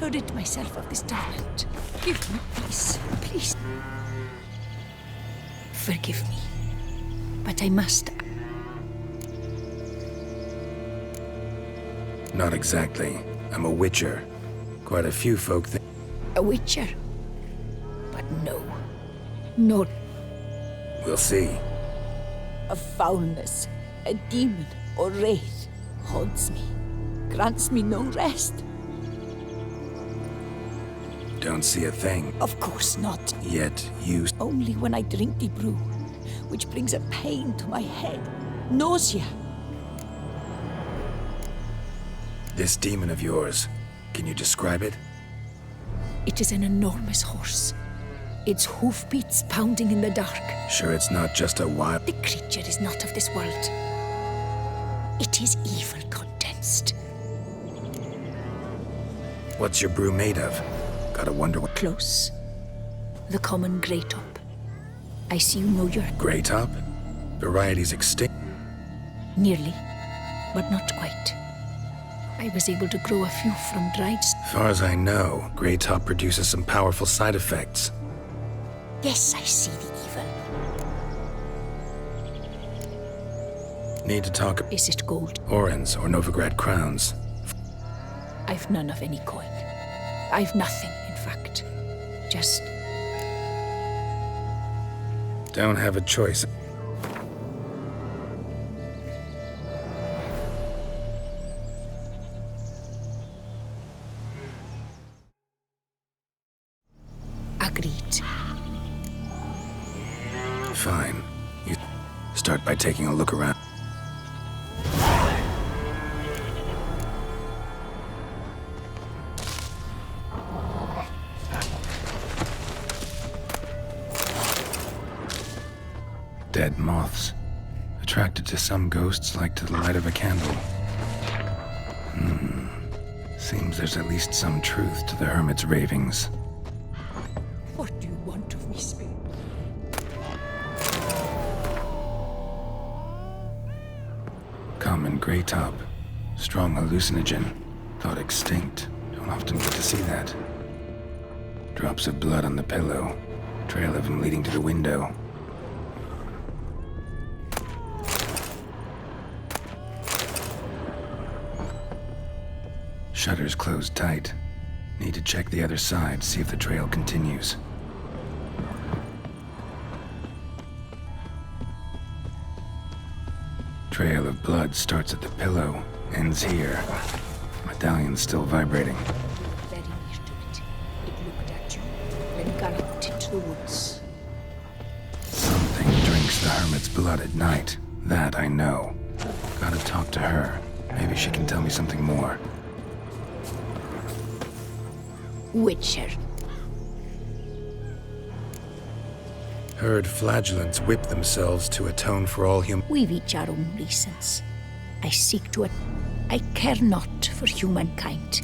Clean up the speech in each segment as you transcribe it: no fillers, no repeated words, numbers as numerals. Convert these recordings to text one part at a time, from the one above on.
to rid myself of this talent. Give me peace, please. Forgive me, but I must. Not exactly. I'm a witcher. Quite a few folk think... A witcher? But no. No. We'll see. A foulness, a demon or wraith haunts me, grants me no rest. Don't see a thing. Of course not. Yet you... Only when I drink the brew, which brings a pain to my head, nausea. This demon of yours, can you describe it? It is an enormous horse. Its hoofbeats pounding in the dark. Sure it's not just a wild... The creature is not of this world. It is evil condensed. What's your brew made of? Gotta wonder what... Close. The common grey top. I see you know your... Grey top? Variety's extinct. Nearly, but not quite. I was able to grow a few from dried... As far as I know, Grey top produces some powerful side effects. Yes, I see the evil. Need to talk... Is it gold? Orens or Novigrad crowns. I've none of any coin. I've nothing, in fact. Just... Don't have a choice. Agreed. Fine. You start by taking a look around. Dead moths. Attracted to some ghosts like to the light of a candle. Seems there's at least some truth to the hermit's ravings. What do you want of me, Spirit? Common grey top. Strong hallucinogen. Thought extinct. Don't often get to see that. Drops of blood on the pillow. Trail of him leading to the window. Shutters closed tight. Need to check the other side, see if the trail continues. Trail of blood starts at the pillow, ends here. Medallion's still vibrating. Very near to it. It looked at you, then galloped into the woods. Something drinks the hermit's blood at night. That I know. Gotta talk to her. Maybe she can tell me something more. Witcher. Heard flagellants whip themselves to atone for all We've each our own reasons. I seek to I care not for humankind.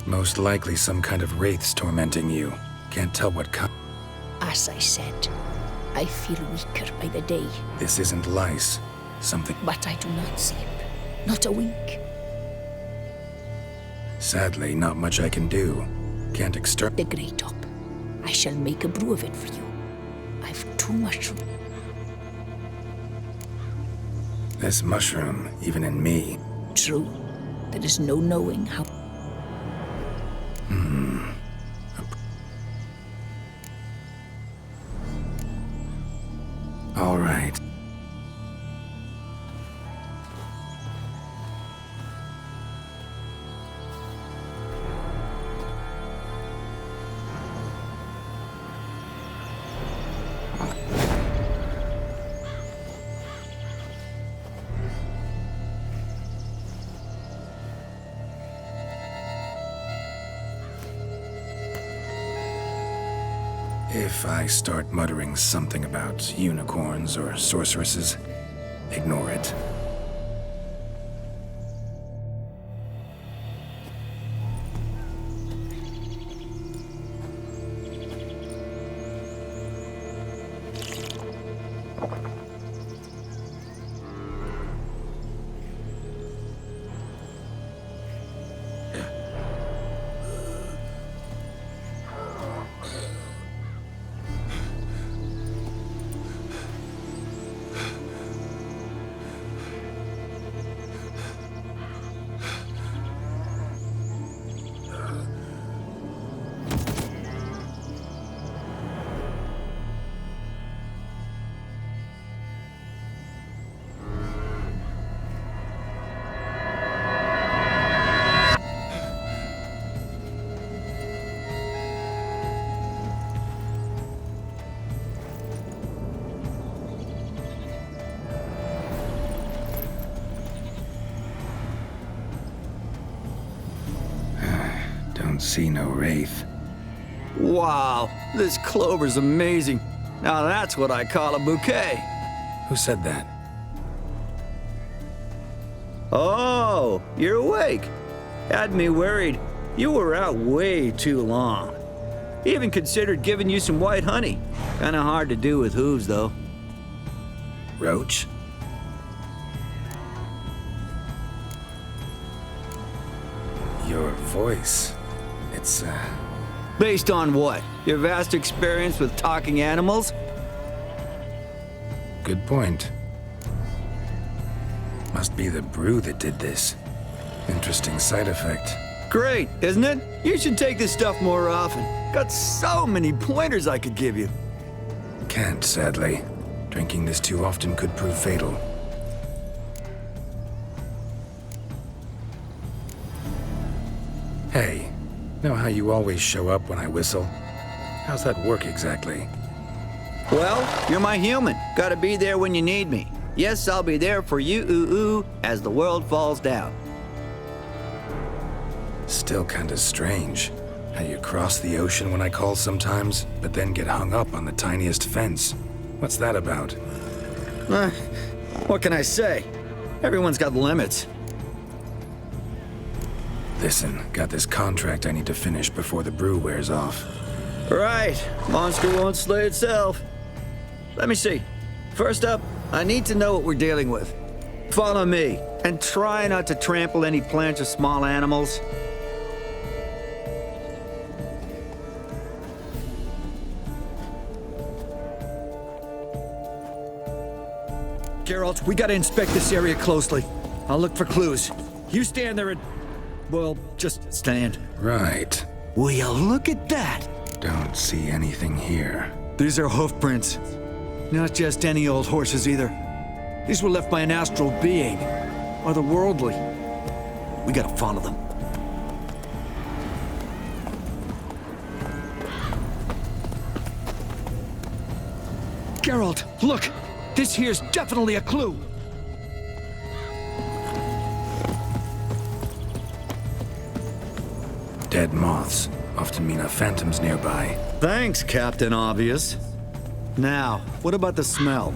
Most likely some kind of wraiths tormenting you. Can't tell what kind. As I said, I feel weaker by the day. This isn't lice. Something... But I do not sleep. Not a wink. Sadly, not much I can do. Can't The grey top. I shall make a brew of it for you. I've too much... This mushroom, even in me... True. There is no knowing how... All right. If I start muttering something about unicorns or sorceresses, ignore it. Don't see no wraith. Wow, this clover's amazing. Now that's what I call a bouquet. Who said that? Oh, you're awake. Had me worried. You were out way too long. Even considered giving you some white honey. Kinda hard to do with hooves, though. Roach? Your voice. It's, Based on what? Your vast experience with talking animals? good point. Must be the brew that did this. Interesting side effect. Great, isn't it? You should take this stuff more often. Got so many pointers I could give you. Can't, sadly. Drinking this too often could prove fatal. Hey, know how you always show up when I whistle? How's that work exactly? Well, you're my human. Gotta be there when you need me. Yes, I'll be there for you, ooh, as the world falls down. Still kinda strange. How you cross the ocean when I call sometimes, but then get hung up on the tiniest fence. What's that about? What can I say? Everyone's got limits. Listen, got this contract I need to finish before the brew wears off. Right, monster won't slay itself. Let me see. First up, I need to know what we're dealing with. Follow me, and try not to trample any plants or small animals. Geralt, we gotta inspect this area closely. I'll look for clues. You stand there and... well, just stand. Right. Will you look at that? Don't see anything here. These are hoof prints. Not just any old horses either. These were left by an astral being, or the worldly. We gotta follow them. Geralt, look! This here's definitely a clue! Dead moths often mean a phantom's nearby. Thanks, Captain Obvious. Now, what about the smell?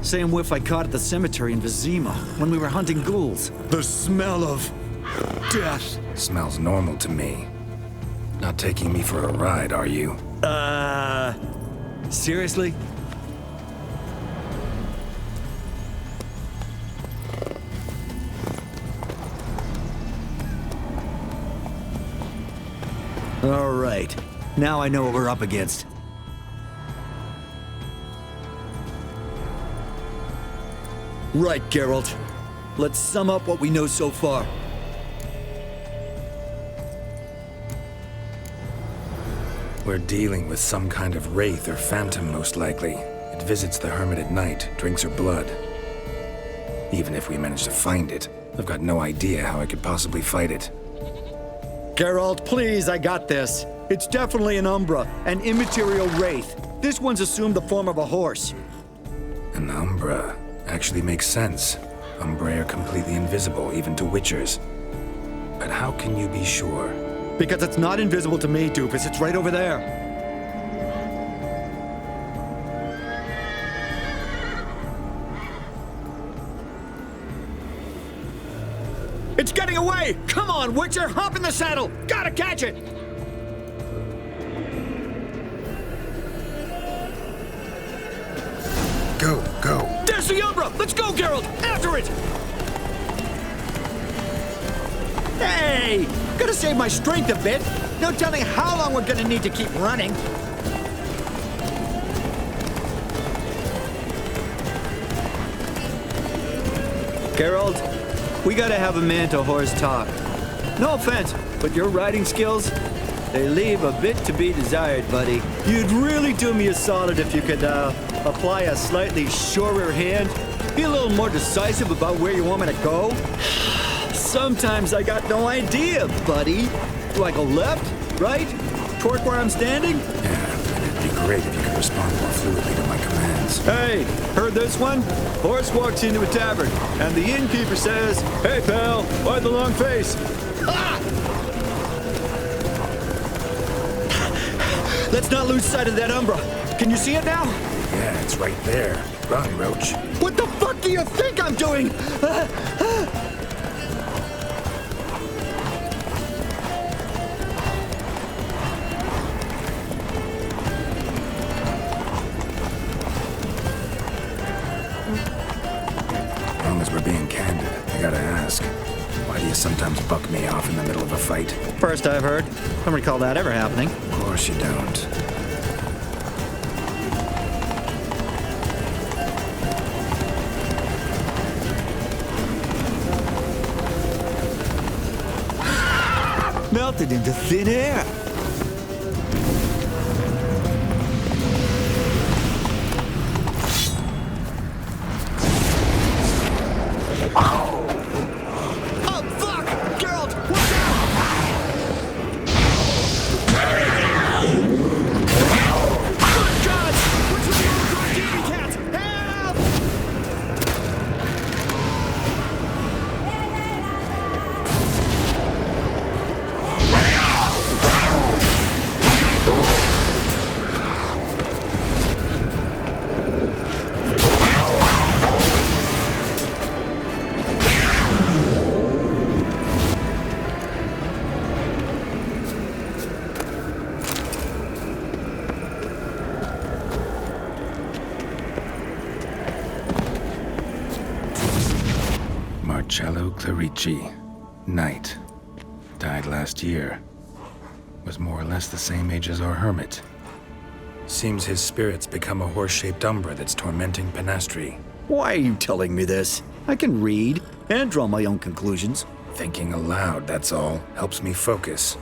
Same whiff I caught at the cemetery in Vizima when we were hunting ghouls. The smell of... death. Smells normal to me. Not taking me for a ride, are you? Seriously? All right. Now I know what we're up against. Right, Geralt. Let's sum up what we know so far. We're dealing with some kind of wraith or phantom, most likely. It visits the hermit at night, drinks her blood. Even if we manage to find it, I've got no idea how I could possibly fight it. Geralt, please, I got this. It's definitely an Umbra, an immaterial wraith. This one's assumed the form of a horse. An Umbra actually makes sense. Umbrae are completely invisible, even to witchers. But how can you be sure? Because it's not invisible to me, Doofus. It's right over there. It's getting away! Come on, Witcher! Hop in the saddle! Gotta catch it! Go, go. There's the Umbra! Let's go, Geralt! After it! Hey! Gotta save my strength a bit. No telling how long we're gonna need to keep running. Geralt, we gotta have a man-to-horse talk. No offense, but your riding skills, they leave a bit to be desired, buddy. You'd really do me a solid if you could, apply a slightly surer hand. Be a little more decisive about where you want me to go. Sometimes I got no idea, buddy. Do I go left, right, toward where I'm standing? Yeah, it'd be great if you could respond more fluidly to my commands. Hey, heard this one? Horse walks into a tavern, and the innkeeper says, "Hey, pal, why the long face?" Ha! Let's not lose sight of that Umbra. Can you see it now? Yeah, it's right there. Run, Roach. What the fuck do you think I'm doing? As long as we're being candid, I gotta ask. Why do you sometimes buck me off in the middle of a fight? First I've heard. Don't recall that ever happening. Of course you don't. Melted into thin air. Oh, fuck! Geralt, watch out! Good God! What's with the old demon cat? Help! Marcello Clarici, Knight. Died last year. Was more or less the same age as our hermit. Seems his spirit's become a horse-shaped umbra that's tormenting Penastri. Why are you telling me this? I can read and draw my own conclusions. Thinking aloud, that's all. Helps me focus.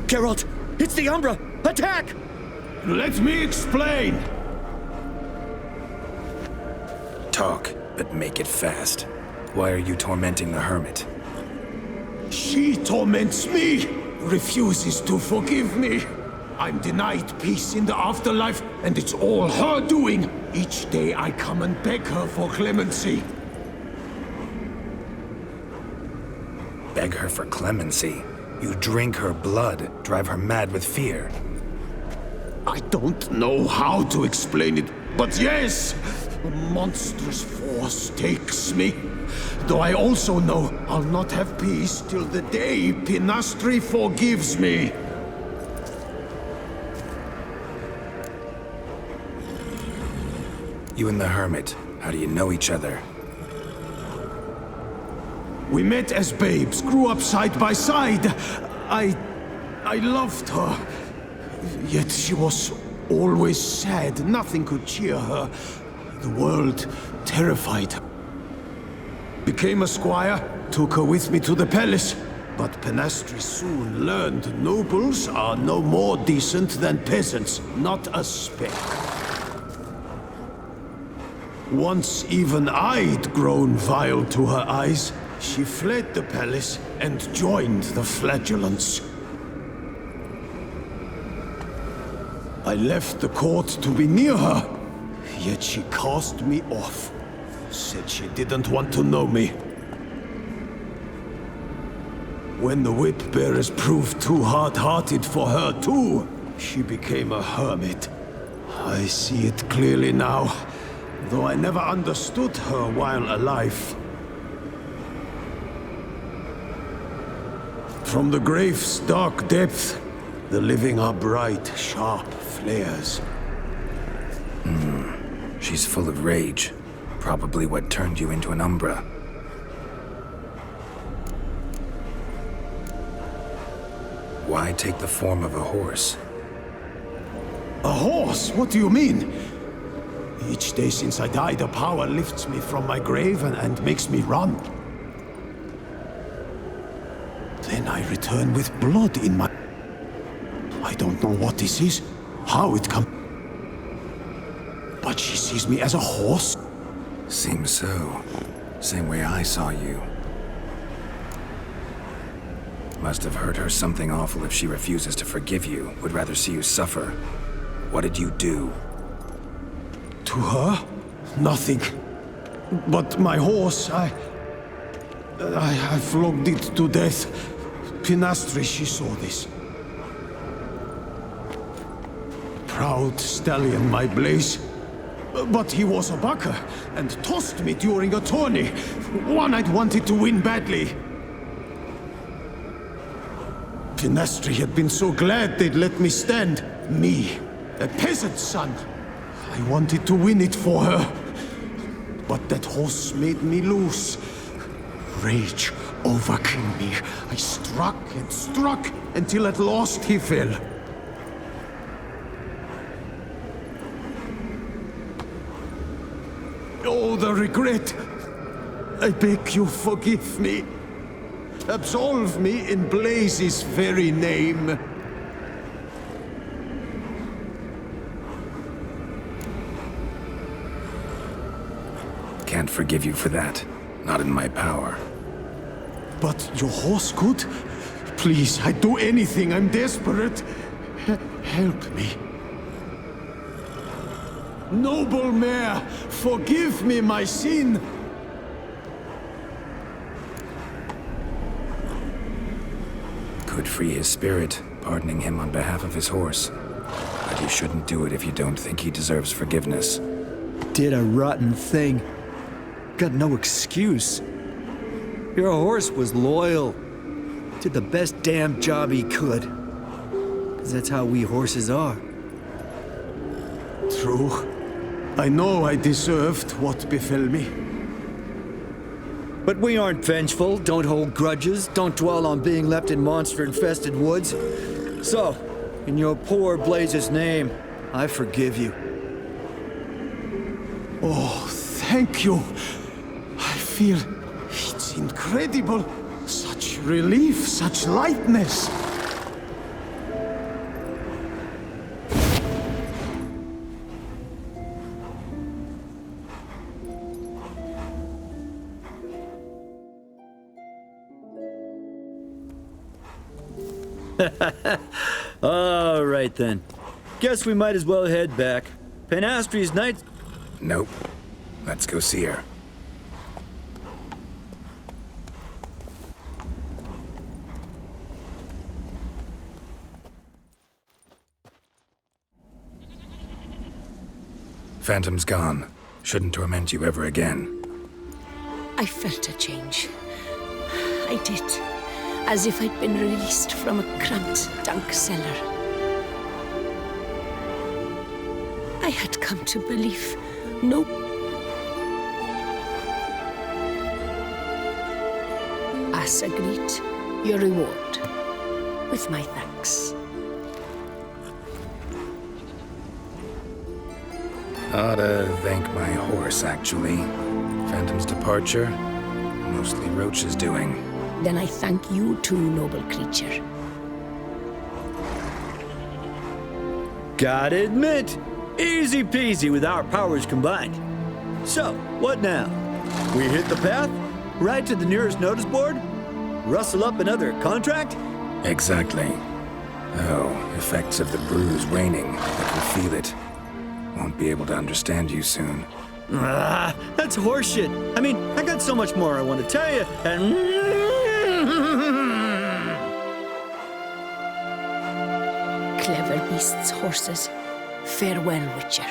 Geralt, it's the Umbra! Attack! Let me explain. Talk, but make it fast. Why are you tormenting the hermit? She torments me, refuses to forgive me. I'm denied peace in the afterlife, and it's all her doing. Each day I come and beg her for clemency. Beg her for clemency. You drink her blood, drive her mad with fear. I don't know how to explain it, but yes, a monstrous force takes me. Though I also know I'll not have peace till the day Penastri forgives me. You and the hermit, how do you know each other? We met as babes, grew up side by side. I loved her. Yet she was always sad. Nothing could cheer her. The world terrified her. Became a squire, took her with me to the palace. But Penastri soon learned nobles are no more decent than peasants, not a speck. Once even I'd grown vile to her eyes, she fled the palace and joined the flagellants. I left the court to be near her, yet she cast me off. Said she didn't want to know me. When the whip-bearers proved too hard-hearted for her too, she became a hermit. I see it clearly now, though I never understood her while alive. From the grave's dark depth, the living are bright, sharp flares. She's full of rage. Probably what turned you into an Umbra. Why take the form of a horse? A horse? What do you mean? Each day since I died, a power lifts me from my grave and makes me run. Then I return with blood in my... I don't know what this is, how it comes. But she sees me as a horse? Seems so. Same way I saw you. Must have hurt her something awful if she refuses to forgive you, would rather see you suffer. What did you do? To her? Nothing. But my horse, I flogged it to death. Pinastri, she saw this. Proud stallion, my Blaze. But he was a bucker, and tossed me during a tourney. One I'd wanted to win badly. Pinastri had been so glad they'd let me stand. Me, a peasant's son. I wanted to win it for her. But that horse made me lose. Rage overcame me. I struck and struck until at last he fell. Oh, the regret. I beg you, forgive me. Absolve me in Blaze's very name. Can't forgive you for that. Not in my power. But your horse could? Please, I'd do anything. I'm desperate. Help me. Noble mare, forgive me my sin. Could free his spirit, pardoning him on behalf of his horse. But you shouldn't do it if you don't think he deserves forgiveness. Did a rotten thing. Got no excuse. Your horse was loyal. Did the best damn job he could. 'Cause that's how we horses are. True. I know I deserved what befell me. But we aren't vengeful, don't hold grudges, don't dwell on being left in monster-infested woods. So, in your poor Blaze's name, I forgive you. Oh, thank you. I feel it's incredible. Such relief, such lightness. All right then. Guess we might as well head back. Panastri's knights. Nope. Let's go see her. Phantom's gone. Shouldn't torment you ever again. I felt a change. I did. As if I'd been released from a cramped dunk cellar. I had come to believe no... As agreed, your reward. With my thanks. Ought to thank my horse, actually. Phantom's departure, mostly Roach's doing. Then I thank you too, noble creature. Gotta admit, easy peasy with our powers combined. So, what now? We hit the path? Right to the nearest notice board? Rustle up another contract? Exactly. Oh, effects of the bruise waning. I can feel it. Won't be able to understand you soon. That's horseshit. I mean, I got so much more I want to tell you, and... Clever beasts, horses. Farewell, Witcher.